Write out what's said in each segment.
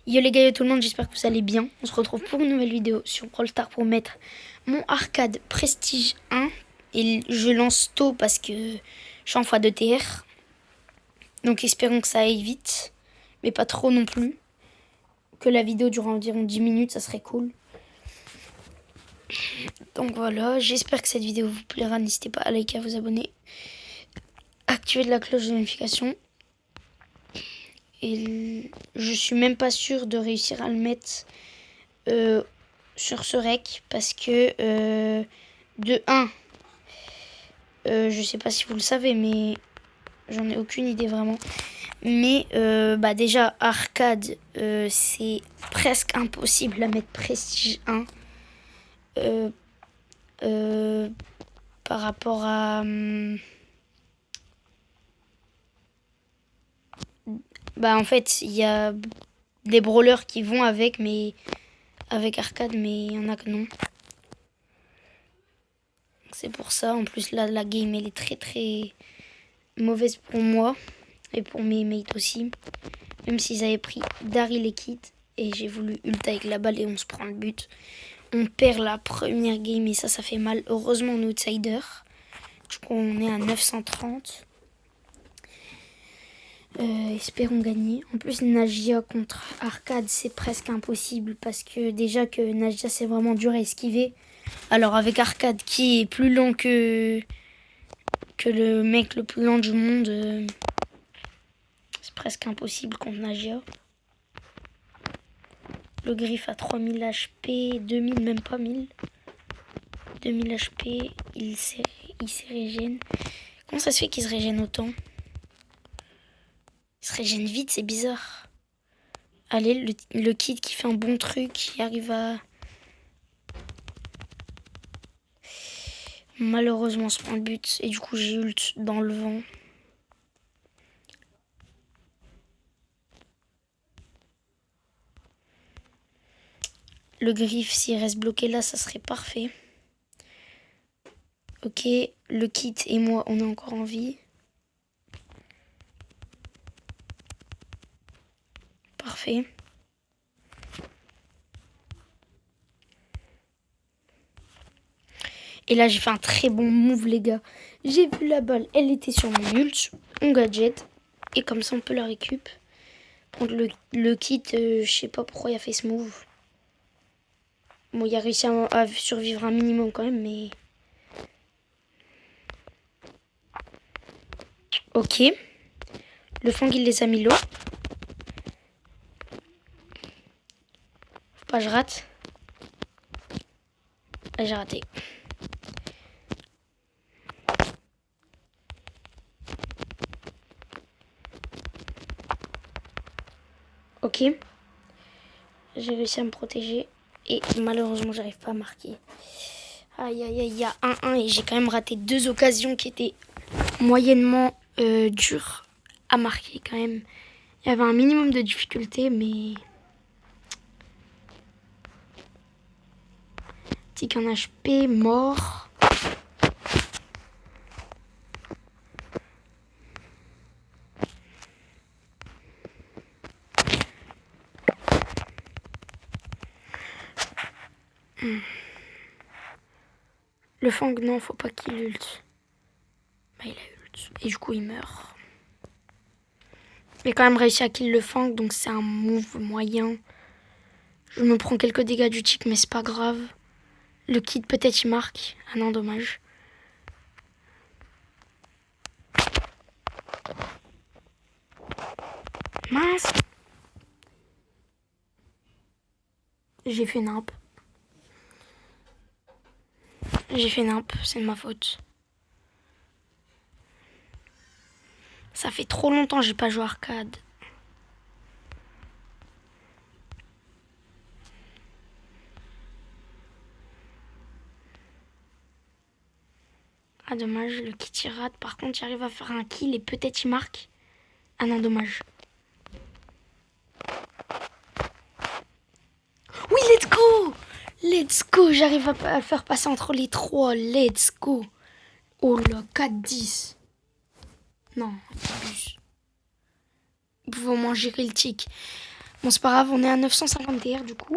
Yo les gars, yo tout le monde, j'espère que vous allez bien. On se retrouve pour une nouvelle vidéo sur Brawl Stars pour mettre mon arcade Prestige 1. Et je lance tôt parce que je suis en x2TR. Donc espérons que ça aille vite, mais pas trop non plus. Que la vidéo dure environ 10 minutes, ça serait cool. Donc voilà, j'espère que cette vidéo vous plaira. N'hésitez pas à liker, à vous abonner. Activez la cloche de notification. Et je suis même pas sûre de réussir à le mettre sur ce rec parce que de 1, je sais pas si vous le savez, mais j'en ai aucune idée vraiment. Mais déjà arcade, c'est presque impossible à mettre Prestige 1 par rapport à en fait il y a des brawlers qui vont avec arcade, mais il y en a que non. C'est pour ça. En plus là, la game elle est très très mauvaise pour moi et pour mes mates aussi. Même s'ils avaient pris Daryl et Kit et j'ai voulu ult avec la balle et on se prend le but. On perd la première game et ça fait mal. Heureusement on est outsider. Du coup on est à 930. Espérons gagner. En plus Najia contre arcade c'est presque impossible parce que déjà que Najia c'est vraiment dur à esquiver. Alors avec arcade qui est plus lent que le mec le plus lent du monde, c'est presque impossible contre Najia. Le griffe à 3000 HP, 2000, même pas 1000. 2000 HP, il se régène. Comment ça se fait qu'il se régène autant? Il se régène vite, c'est bizarre. Allez, le kid qui fait un bon truc, qui arrive à... Malheureusement, se prend le but. Et du coup, j'ai ult dans le vent. Le griffe, s'il reste bloqué là, ça serait parfait. Ok, le kit et moi, on est encore en vie. Parfait. Et là, j'ai fait un très bon move, les gars. J'ai vu la balle, elle était sur mon ult. On gadget. Et comme ça, on peut la récup. Contre le kit, je sais pas pourquoi il a fait ce move. Bon, il a réussi à survivre un minimum quand même, mais... Ok. Le Fang, il les a mis low. Faut pas que je rate. Ah, j'ai raté. Ok. J'ai réussi à me protéger. Et malheureusement, j'arrive pas à marquer. Aïe, aïe, aïe, il y a 1-1 et j'ai quand même raté 2 occasions qui étaient moyennement dures à marquer quand même. Il y avait un minimum de difficulté, mais... Tic en HP, mort. Le Fang, non, faut pas qu'il ult. Bah, il a ult. Et du coup, il meurt. J'ai quand même réussi à kill le Fang, donc c'est un move moyen. Je me prends quelques dégâts du tic, mais c'est pas grave. Le kit, peut-être, il marque. Ah non, dommage. Mince. J'ai fait nimp. J'ai fait nimp, c'est de ma faute. Ça fait trop longtemps que j'ai pas joué arcade. Ah dommage, le kit il rate. Par contre, il arrive à faire un kill et peut-être il marque. Ah non, dommage. Oui, let's go! Let's go! J'arrive à le faire passer entre les trois. Let's go! Oh là, 4-10. Non, abuse. Ils pouvaient au moins gérer le tic. Bon, c'est pas grave, on est à 950 TR du coup.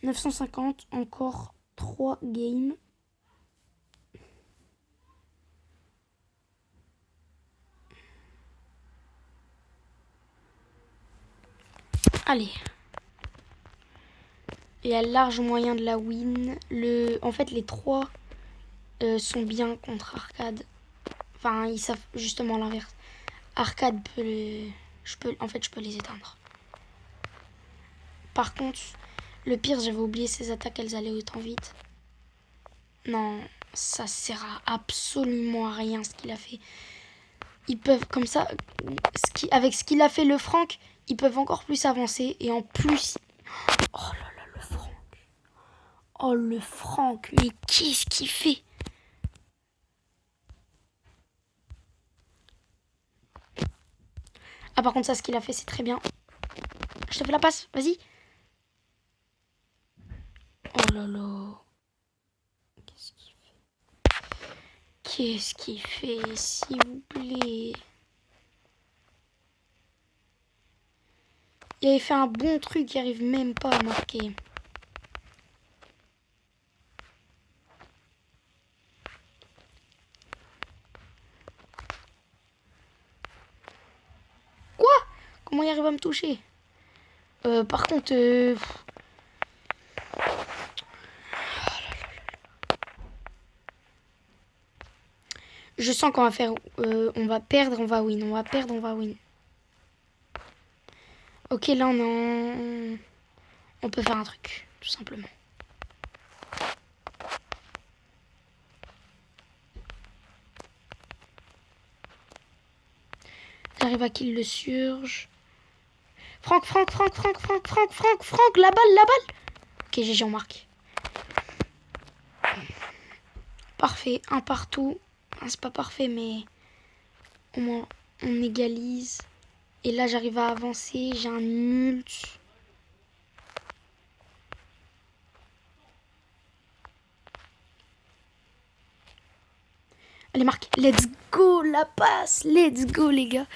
950, encore 3 games. Allez. Il y a large moyen de la win. En fait, les 3 sont bien contre Arcade. Enfin, ils savent justement l'inverse. Arcade peut les... je peux les éteindre. Par contre, le pire, j'avais oublié ses attaques, elles allaient autant vite. Non, ça sert à absolument à rien ce qu'il a fait. Ils peuvent, comme ça, avec ce qu'il a fait le Franck, ils peuvent encore plus avancer. Et en plus... Oh là là, le Franck. Oh, le Franck, mais qu'est-ce qu'il fait? Ah, par contre, ça, ce qu'il a fait, c'est très bien. Je te fais la passe, vas-y. Oh là là. Qu'est-ce qu'il fait? Qu'est-ce qu'il fait, s'il vous plaît? Il avait fait un bon truc, il arrive même pas à marquer. Quoi? Comment il arrive à me toucher? Par contre... Je sens qu'on va faire... on va perdre, on va win. On va perdre, on va win. Ok, là, on peut faire un truc, tout simplement. J'arrive à kill le surge. Franck, la balle. Ok, GG, on marque. Parfait, un partout. C'est pas parfait, mais au moins on égalise. Et là, j'arrive à avancer. J'ai un ult. Allez, marque. Let's go, la passe. Let's go, les gars.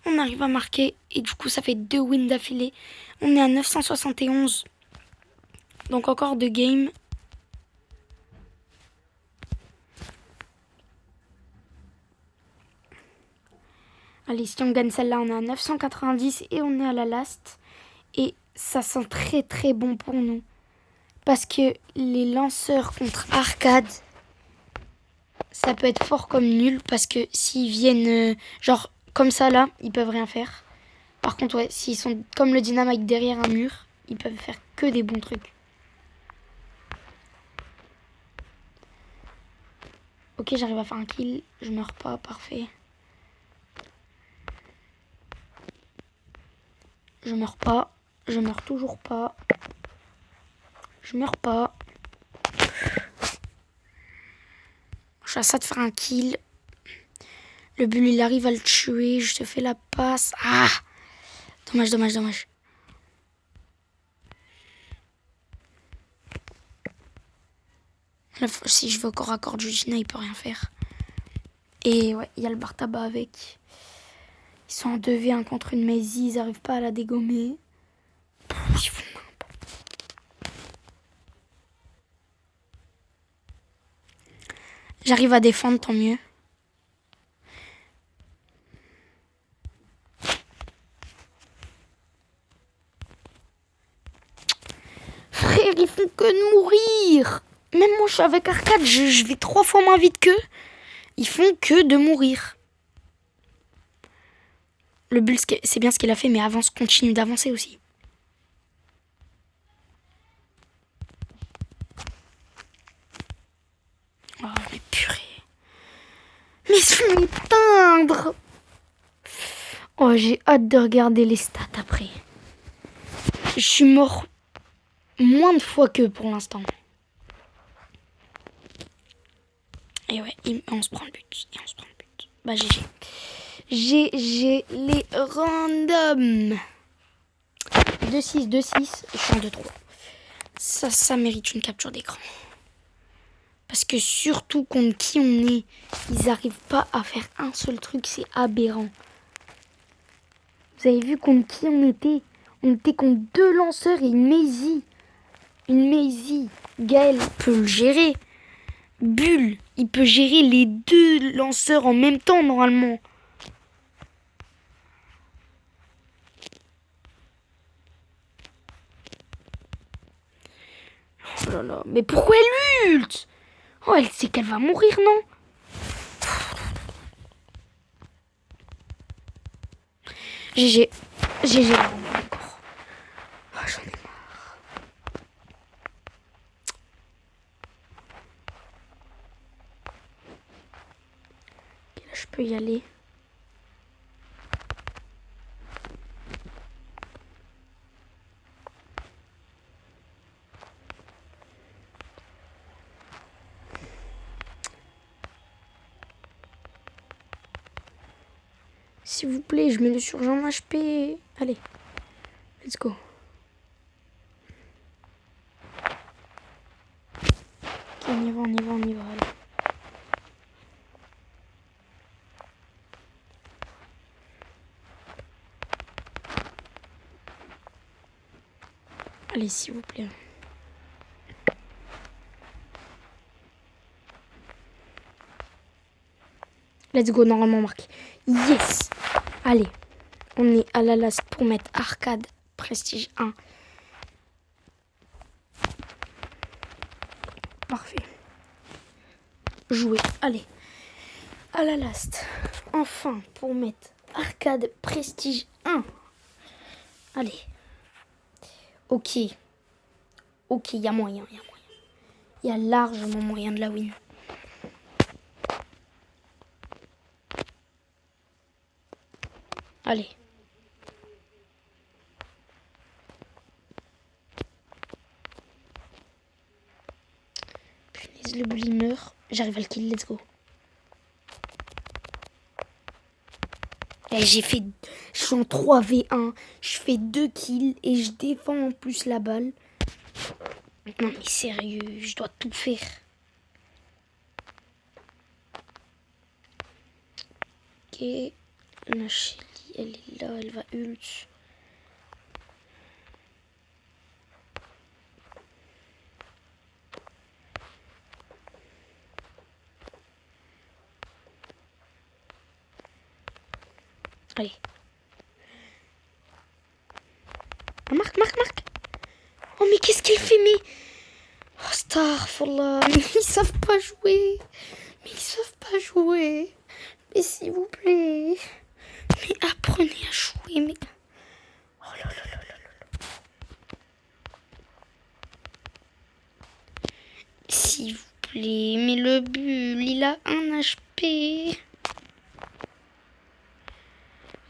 On arrive à marquer. Et du coup, ça fait 2 wins d'affilée. On est à 971. Donc encore 2 games. Allez, si on gagne celle-là, on est à 990 et on est à la last. Et ça sent très très bon pour nous. Parce que les lanceurs contre Arcade, ça peut être fort comme nul. Parce que s'ils viennent genre comme ça là, ils peuvent rien faire. Par contre, ouais, s'ils sont comme le Dynamite derrière un mur, ils peuvent faire que des bons trucs. Ok, j'arrive à faire un kill. Je meurs pas, parfait. Je meurs pas. Je meurs toujours pas. Je meurs pas. Je suis à ça de faire un kill. Le bull, il arrive à le tuer. Je te fais la passe. Ah! Dommage. Là, si je veux au corps à corps, Jujina, il peut rien faire. Et ouais, il y a le bar tabac avec. Ils sont en 2v1 contre une Maisy. Ils arrivent pas à la dégommer. Ils font... J'arrive à défendre, tant mieux. Frère, ils font que de mourir. Même moi, je suis avec Arcade, je vais 3 fois moins vite qu'eux. Ils font que de mourir. Le bull, c'est bien ce qu'il a fait, mais avance, continue d'avancer aussi. Oh, mais purée. Mais je vais m'éteindre. Oh, j'ai hâte de regarder les stats après. Je suis mort moins de fois qu'eux pour l'instant. Et ouais, on se prend le but. Bah, GG. GG les randoms. 2-6, 2-6. Je suis en 2-3. Ça mérite une capture d'écran. Parce que surtout contre qui on est, ils n'arrivent pas à faire un seul truc. C'est aberrant. Vous avez vu contre qui on était? On était contre 2 lanceurs et une Maisy. Une Maisy. Gaël peut le gérer. Bull, il peut gérer les 2 lanceurs en même temps normalement. Oh là là, mais pourquoi elle ult? Oh, elle sait qu'elle va mourir, non? GG. GG. Encore. Oh, j'en ai marre. Ok, là, je peux y aller. S'il vous plaît, je mets le surge en HP. Allez, let's go. Ok, on y va, on y va, on y va. Allez. Allez, s'il vous plaît. Let's go, normalement marqué. Yes! Allez, on est à la last pour mettre arcade prestige 1. Parfait. Jouer. Allez. À la last. Enfin, pour mettre arcade prestige 1. Allez. Ok. Ok, il y a moyen, il y a moyen. Il y a largement moyen de la win. Allez. Punaise, le bully meurt. J'arrive à le kill, let's go. Et je suis en 3v1. Je fais 2 kills et je défends en plus la balle. Non mais sérieux, je dois tout faire. Ok. La Shelly, elle est là, elle va ult. Allez. Ah, marque. Oh mais qu'est-ce qu'elle fait, mais... Oh, Astaghfirullah, mais ils savent pas jouer. Mais s'il vous plaît. Mais apprenez à jouer, mais... Oh là là là là là. S'il vous plaît, mais le bull, il a 1 HP.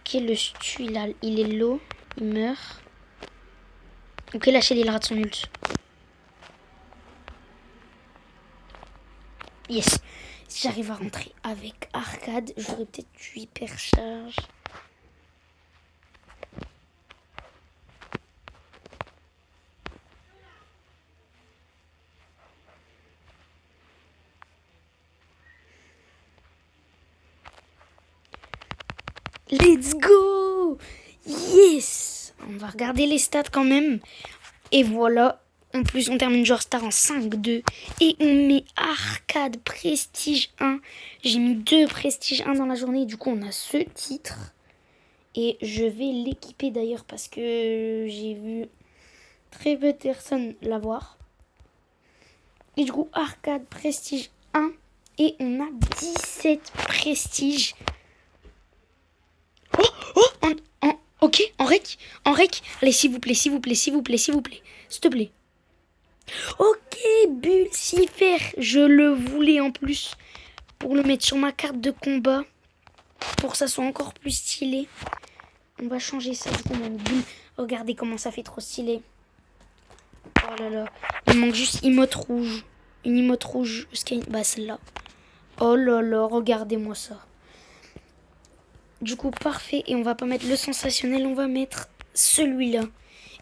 Ok, le stu, il est low. Il meurt. Ok, la Shelly, il rate son ult. Yes. Si j'arrive à rentrer avec arcade, j'aurais peut-être eu hyper charge. Let's go! Yes! On va regarder les stats quand même. Et voilà. En plus, on termine genre star en 5-2. Et on met arcade prestige 1. J'ai mis 2 prestige 1 dans la journée. Du coup, on a ce titre. Et je vais l'équiper d'ailleurs parce que j'ai vu très peu de personnes l'avoir. Et du coup, arcade prestige 1. Et on a 17 prestiges. Ok, en rec. Allez, s'il vous plaît. S'il te plaît. Ok, Bulcifer. Je le voulais en plus pour le mettre sur ma carte de combat. Pour que ça soit encore plus stylé. On va changer ça. Du coup, on va mettre Bull. Regardez comment ça fait trop stylé. Oh là là. Il manque juste emote rouge. Une emote rouge. Bah, celle-là. Oh là là, regardez-moi ça. Du coup, parfait. Et on va pas mettre le sensationnel, on va mettre celui-là.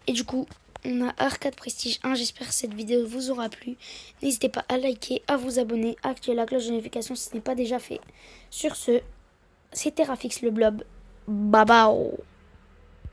Et du coup, on a Arcade Prestige 1. J'espère que cette vidéo vous aura plu. N'hésitez pas à liker, à vous abonner, à activer la cloche de notification si ce n'est pas déjà fait. Sur ce, c'était Rafix le Blob. Bye bye.